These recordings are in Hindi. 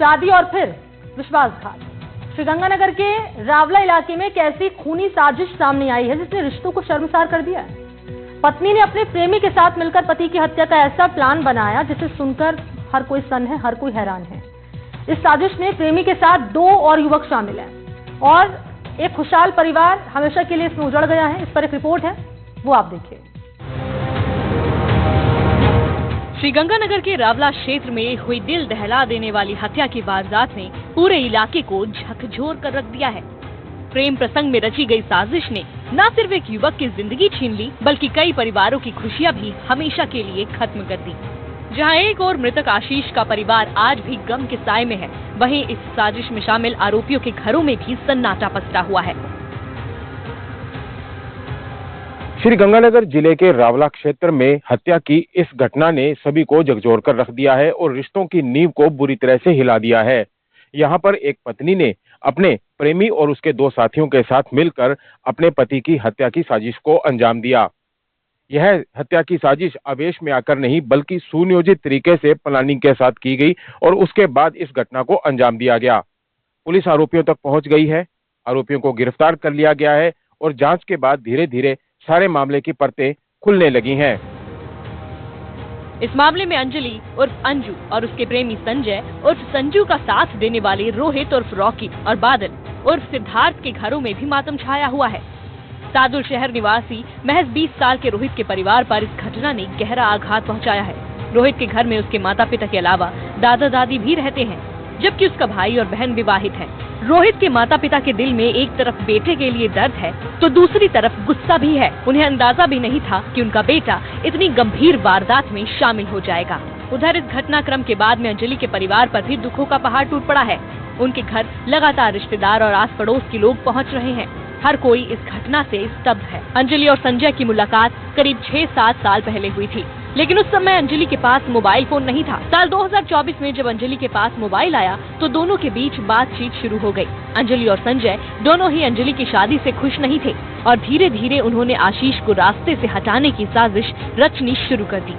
शादी और फिर विश्वासघात। श्रीगंगानगर के रावला इलाके में एक ऐसी खूनी साजिश सामने आई है जिसने रिश्तों को शर्मसार कर दिया है। पत्नी ने अपने प्रेमी के साथ मिलकर पति की हत्या का ऐसा प्लान बनाया जिसे सुनकर हर कोई सन्न है, हर कोई हैरान है। इस साजिश में प्रेमी के साथ 2 और युवक शामिल हैं और एक खुशहाल परिवार हमेशा के लिए इसमें उजड़ गया है। इस पर एक रिपोर्ट है, वो आप देखिए। श्रीगंगानगर के रावला क्षेत्र में हुई दिल दहला देने वाली हत्या की वारदात ने पूरे इलाके को झकझोर कर रख दिया है। प्रेम प्रसंग में रची गई साजिश ने न सिर्फ एक युवक की जिंदगी छीन ली बल्कि कई परिवारों की खुशियां भी हमेशा के लिए खत्म कर दी। जहां एक और मृतक आशीष का परिवार आज भी गम के साए में है, वहीं इस साजिश में शामिल आरोपियों के घरों में भी सन्नाटा पसरा हुआ है। श्रीगंगानगर जिले के रावला क्षेत्र में हत्या की इस घटना ने सभी को झकझोर कर रख दिया है और रिश्तों की नींव को बुरी तरह से हिला दिया है। यहाँ पर एक पत्नी ने अपने प्रेमी और उसके 2 साथियों के साथ मिलकर अपने पति की हत्या की साजिश को अंजाम दिया। यह हत्या की साजिश आवेश में आकर नहीं बल्कि सुनियोजित तरीके से प्लानिंग के साथ की गई और उसके बाद इस घटना को अंजाम दिया गया। पुलिस आरोपियों तक पहुंच गई है, आरोपियों को गिरफ्तार कर लिया गया है और जांच के बाद धीरे धीरे सारे मामले की परतें खुलने लगी हैं। इस मामले में अंजलि उर्फ अंजू और उसके प्रेमी संजय उर्फ संजू का साथ देने वाले रोहित उर्फ रॉकी और बादल उर्फ सिद्धार्थ के घरों में भी मातम छाया हुआ है। सादुल शहर निवासी महज 20 साल के रोहित के परिवार पर इस घटना ने गहरा आघात पहुंचाया है। रोहित के घर में उसके माता पिता के अलावा दादा दादी भी रहते हैं, जबकि उसका भाई और बहन विवाहित है। रोहित के माता पिता के दिल में एक तरफ बेटे के लिए दर्द है तो दूसरी तरफ गुस्सा भी है। उन्हें अंदाजा भी नहीं था कि उनका बेटा इतनी गंभीर वारदात में शामिल हो जाएगा। उधर इस घटनाक्रम के बाद में अंजलि के परिवार पर भी दुखों का पहाड़ टूट पड़ा है। उनके घर लगातार रिश्तेदार और आस पड़ोस के लोग पहुँच रहे हैं। हर कोई इस घटना से स्तब्ध है। अंजलि और संजय की मुलाकात करीब 6-7 साल पहले हुई थी, लेकिन उस समय अंजलि के पास मोबाइल फोन नहीं था। साल 2024 में जब अंजलि के पास मोबाइल आया तो दोनों के बीच बातचीत शुरू हो गई। अंजलि और संजय दोनों ही अंजलि की शादी से खुश नहीं थे और धीरे धीरे उन्होंने आशीष को रास्ते से हटाने की साजिश रचनी शुरू कर दी।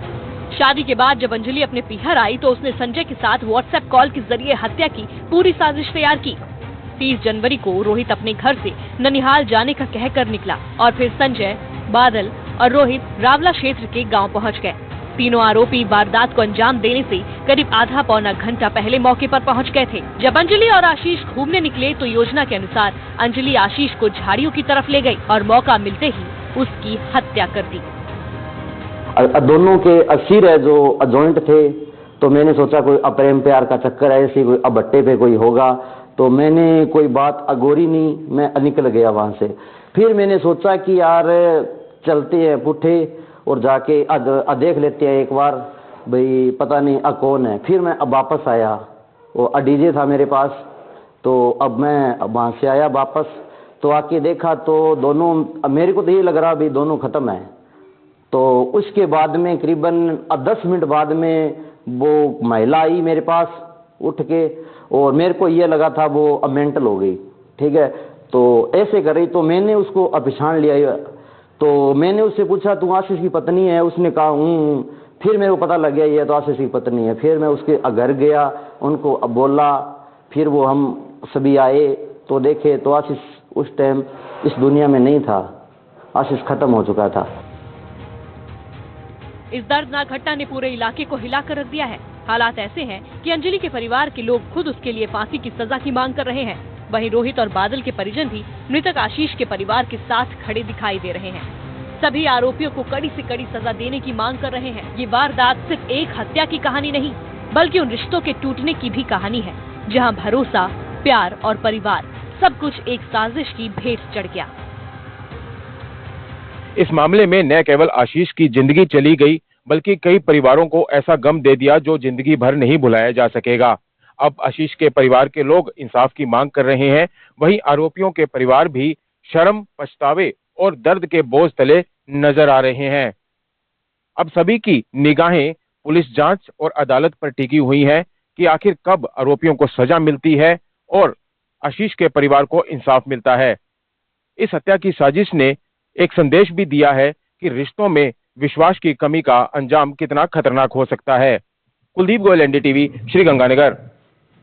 शादी के बाद जब अंजलि अपने पीहर आई तो उसने संजय के साथ व्हाट्सएप कॉल के जरिए हत्या की पूरी साजिश तैयार की। 30 जनवरी को रोहित अपने घर से ननिहाल जाने का कहकर निकला और फिर संजय, बादल और रोहित रावला क्षेत्र के गांव पहुंच गए। तीनों आरोपी वारदात को अंजाम देने से करीब आधा पौना घंटा पहले मौके पर पहुंच गए थे। जब अंजलि और आशीष घूमने निकले तो योजना के अनुसार अंजलि आशीष को झाड़ियों की तरफ ले गई और मौका मिलते ही उसकी हत्या कर दी। दोनों के असीर है जो जॉइंट थे, तो मैंने सोचा कोई प्रेम प्यार का चक्कर है, ऐसी कोई अबट्टे पे कोई होगा, तो मैंने कोई बात अगोरी नहीं, मैं निकल गया वहां से। फिर मैंने सोचा कि यार चलते हैं पुठे और जाके देख लेते हैं एक बार, भाई पता नहीं कौन है। फिर मैं अब वापस आया, वो डीजे था मेरे पास, तो अब मैं वहां से आया वापस, तो आके देखा तो दोनों, मेरे को तो ये लग रहा भाई दोनों खत्म है। तो उसके बाद में करीबन 10 मिनट बाद में वो महिला आई मेरे पास उठ के, और मेरे को ये लगा था वो मेंटल हो गई, ठीक है। तो ऐसे कर रही, तो मैंने उसको पहचान लिया, तो मैंने उससे पूछा तू आशीष की पत्नी है? उसने कहा हूँ। फिर मेरे को पता लग गया ये तो आशीष की पत्नी है। फिर मैं उसके घर गया, उनको बोला, फिर वो हम सभी आए तो देखे तो आशीष उस टाइम इस दुनिया में नहीं था, आशीष खत्म हो चुका था। इस दर्दनाक घटना ने पूरे इलाके को हिलाकर रख दिया है। हालात ऐसे हैं कि अंजलि के परिवार के लोग खुद उसके लिए फांसी की सजा की मांग कर रहे हैं। वहीं रोहित और बादल के परिजन भी मृतक आशीष के परिवार के साथ खड़े दिखाई दे रहे हैं। सभी आरोपियों को कड़ी से कड़ी सजा देने की मांग कर रहे हैं। ये वारदात सिर्फ एक हत्या की कहानी नहीं बल्कि उन रिश्तों के टूटने की भी कहानी है, जहां भरोसा, प्यार और परिवार सब कुछ एक साजिश की भेंट चढ़ गया। इस मामले में न केवल आशीष की जिंदगी चली गई बल्कि कई परिवारों को ऐसा गम दे दिया जो जिंदगी भर नहीं भुलाया जा सकेगा। अब आशीष के परिवार के लोग इंसाफ की मांग कर रहे हैं, वहीं आरोपियों के परिवार भी शर्म, पछतावे और दर्द के बोझ तले नजर आ रहे हैं। अब सभी की निगाहें पुलिस जांच और अदालत पर टिकी हुई हैं कि आखिर कब आरोपियों को सजा मिलती है और आशीष के परिवार को इंसाफ मिलता है। इस हत्या की साजिश ने एक संदेश भी दिया है कि रिश्तों में विश्वास की कमी का अंजाम कितना खतरनाक हो सकता है। कुलदीप गोयल, NDTV, श्रीगंगानगर।